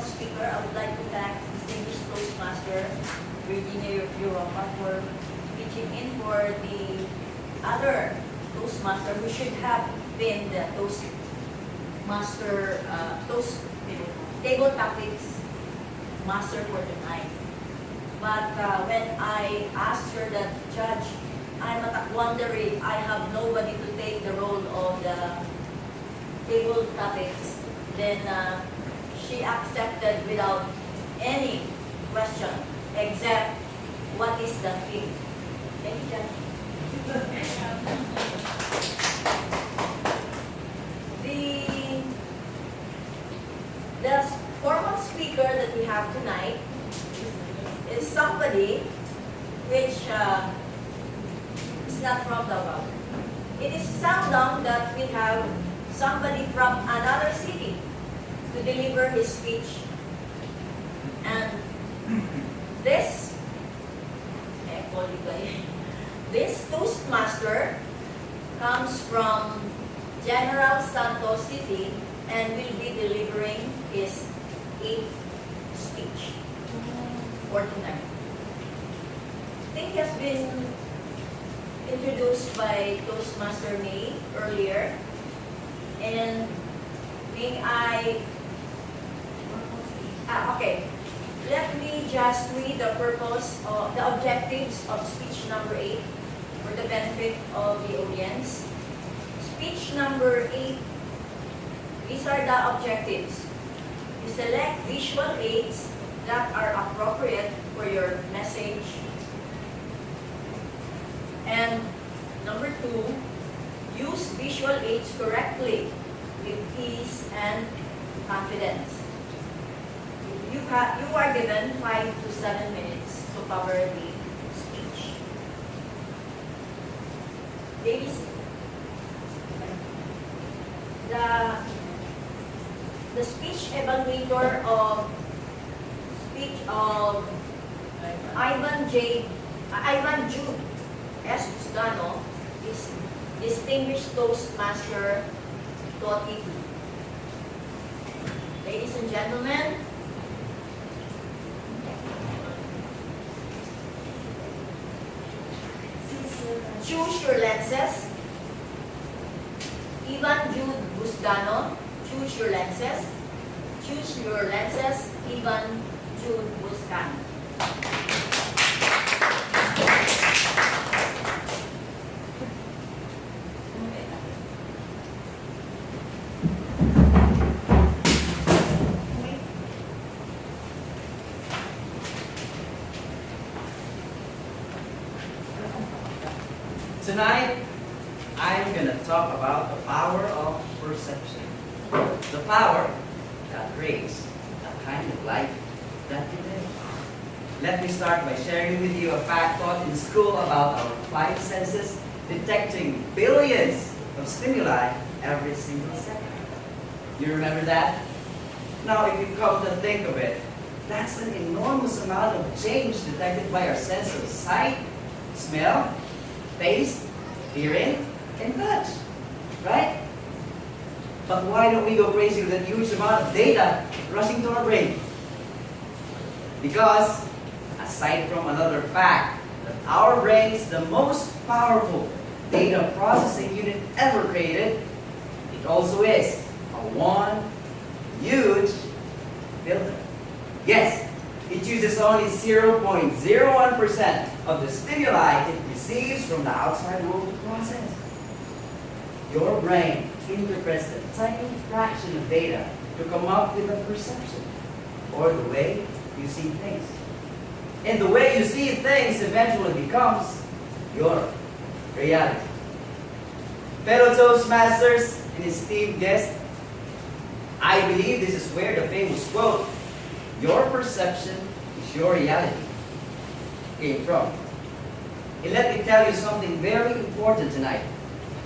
formal speaker, I would like to thank Distinguished Toastmaster Virginia Europa for pitching in for the other Toastmaster who should have been the Toastmaster, table topics master for tonight. But when I asked her that, Judge, I'm at wondering, I have nobody to take the role of the table topics, then she accepted without any question except what is the theme. Thank you, Judge. The formal speaker that we have tonight is somebody which is not from Davao. It is seldom that we have somebody from another city to deliver his speech. And this Toastmaster comes from General Santos City and will be delivering his 8th speech for tonight. I think he has been introduced by Toastmaster May earlier. And okay, let me just read the purpose of the objectives of speech number 8 for the benefit of the audience. Speech number 8, these are the objectives. You select visual aids that are appropriate for your message. And number 2, use visual aids correctly with ease and confidence. You are given 5 to 7 minutes to cover the speech. Ladies, the speech evaluator of Ivan Jude S. Busdano is Distinguished Toastmaster Dotty. Ladies and gentlemen, choose your lenses. Ivan Jude Busdano, choose your lenses. Choose your lenses, Ivan Jude Busdano. Tonight, I'm going to talk about the power of perception. The power that creates the kind of life that you live. Let me start by sharing with you a fact taught in school about our 5 senses detecting billions of stimuli every single second. You remember that? Now, if you come to think of it, that's an enormous amount of change detected by our sense of sight, smell, taste, hearing, and touch, right? But why don't we go crazy with that huge amount of data rushing to our brain? Because, aside from another fact, that our brain is the most powerful data processing unit ever created, it also is a one huge filter. Yes, it uses only 0.01% of the stimuli it receives from the outside world to process. Your brain interprets a tiny fraction of data to come up with a perception, or the way you see things. And the way you see things eventually becomes your reality. Fellow Toastmasters and esteemed guests, I believe this is where the famous quote, "Your perception is your reality," came from. And let me tell you something very important tonight.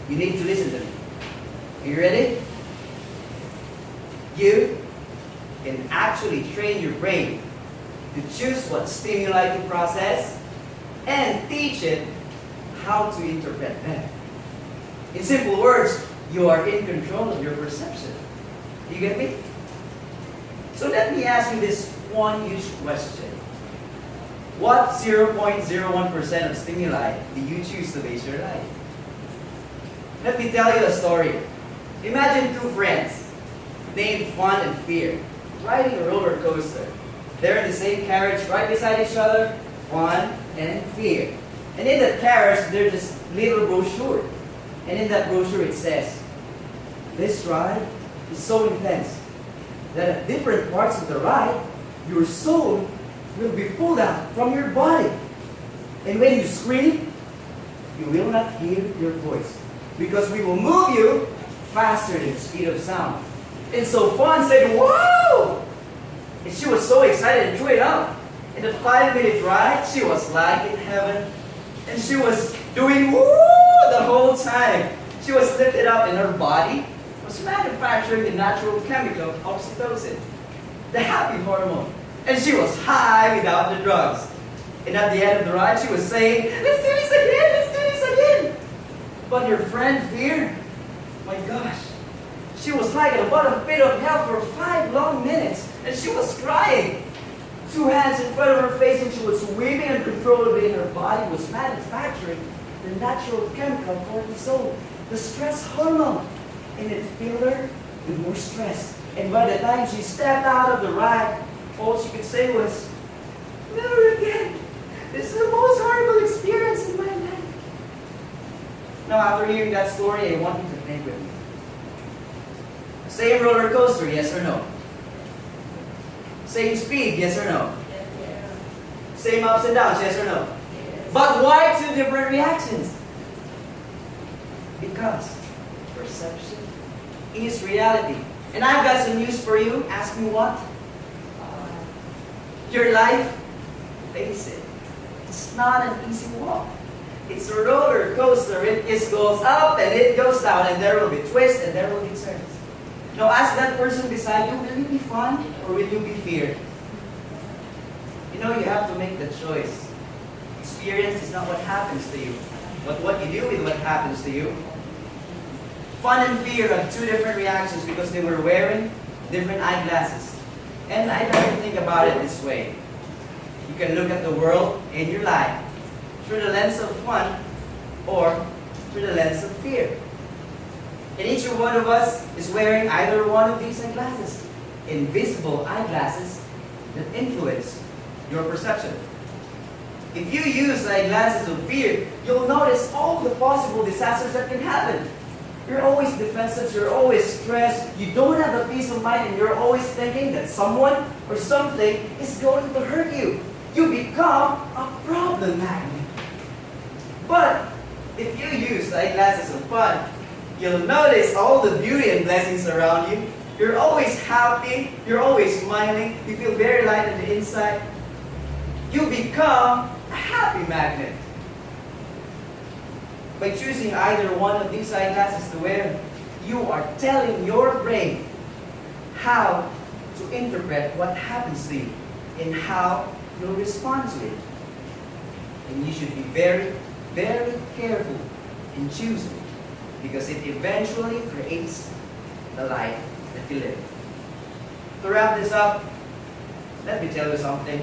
You need to listen to me. Are you ready? You can actually train your brain to choose what stimuli to process and teach it how to interpret them. In simple words, you are in control of your perception. You get me? So let me ask you this one huge question. What 0.01% of stimuli do you choose to base your life? Let me tell you a story. Imagine two friends named Fun and Fear riding a roller coaster. They're in the same carriage right beside each other, Fun and Fear. And in that carriage, there's this little brochure. And in that brochure it says, this ride is so intense that at different parts of the ride, your soul will be pulled out from your body. And when you scream, you will not hear your voice, because we will move you faster than the speed of sound. And so Fawn said, "Wow!" And she was so excited and threw it up. In the 5-minute ride, she was like in heaven. And she was doing woo the whole time. She was lifted up, and her body was manufacturing the natural chemical oxytocin, the happy hormone. And she was high without the drugs. And at the end of the ride, she was saying, "Let's do this again, let's do this again." But your friend Fear, my gosh, she was like at the bottom pit of hell for 5 long minutes. And she was crying. 2 hands in front of her face, and she was weeping uncontrollably, and her body was manufacturing the natural chemical cortisol, the stress hormone. And it filled her with more stress. And by the time she stepped out of the ride, all she could say was, "Never again. This is the most horrible experience in my life." Now, after hearing that story, I want you to think with me. Same roller coaster, yes or no? Same speed, yes or no? Same ups and downs, yes or no? But why 2 different reactions? Because perception is reality. And I've got some news for you. Ask me what? Your life, face it, it's not an easy walk. It's a roller coaster. It just goes up and it goes down, and there will be twists and there will be turns. Now ask that person beside you, will you be fun or will you be feared? You know, you have to make the choice. Experience is not what happens to you, but what you do with what happens to you. Fun and fear had 2 different reactions because they were wearing different eyeglasses. And I like to think about it this way. You can look at the world in your life through the lens of fun or through the lens of fear. And each one of us is wearing either one of these eyeglasses, invisible eyeglasses that influence your perception. If you use eyeglasses of fear, you'll notice all the possible disasters that can happen. You're always defensive, you're always stressed, you don't have a peace of mind, and you're always thinking that someone or something is going to hurt you. You become a problem magnet. But if you use eyeglasses of fun, you'll notice all the beauty and blessings around you. You're always happy, you're always smiling, you feel very light on the inside. You become a happy magnet. By choosing either one of these eyeglasses to wear, you are telling your brain how to interpret what happens to you and how you'll respond to it. And you should be very, very careful in choosing, because it eventually creates the life that you live. To wrap this up, let me tell you something.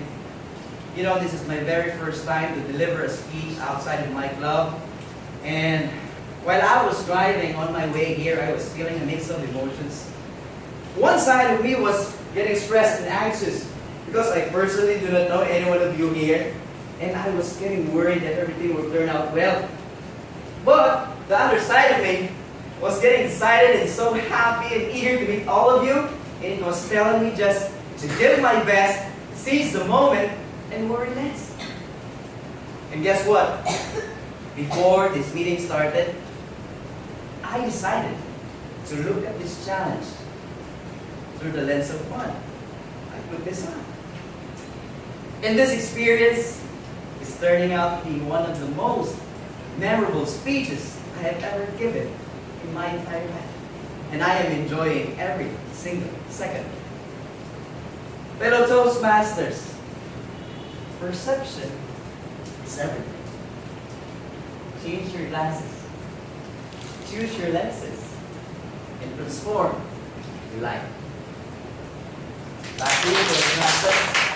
You know, this is my very first time to deliver a speech outside of my club. And while I was driving on my way here, I was feeling a mix of emotions. One side of me was getting stressed and anxious because I personally do not know any one of you here. And I was getting worried that everything would turn out well. But the other side of me was getting excited and so happy and eager to meet all of you. And it was telling me just to give my best, seize the moment, and worry less. And guess what? Before this meeting started, I decided to look at this challenge through the lens of fun. I put this on. And this experience is turning out to be one of the most memorable speeches I have ever given in my entire life. And I am enjoying every single second. Fellow Toastmasters, perception is everything. Change your glasses, choose your lenses, and transform your life. Back to you, Toastmaster.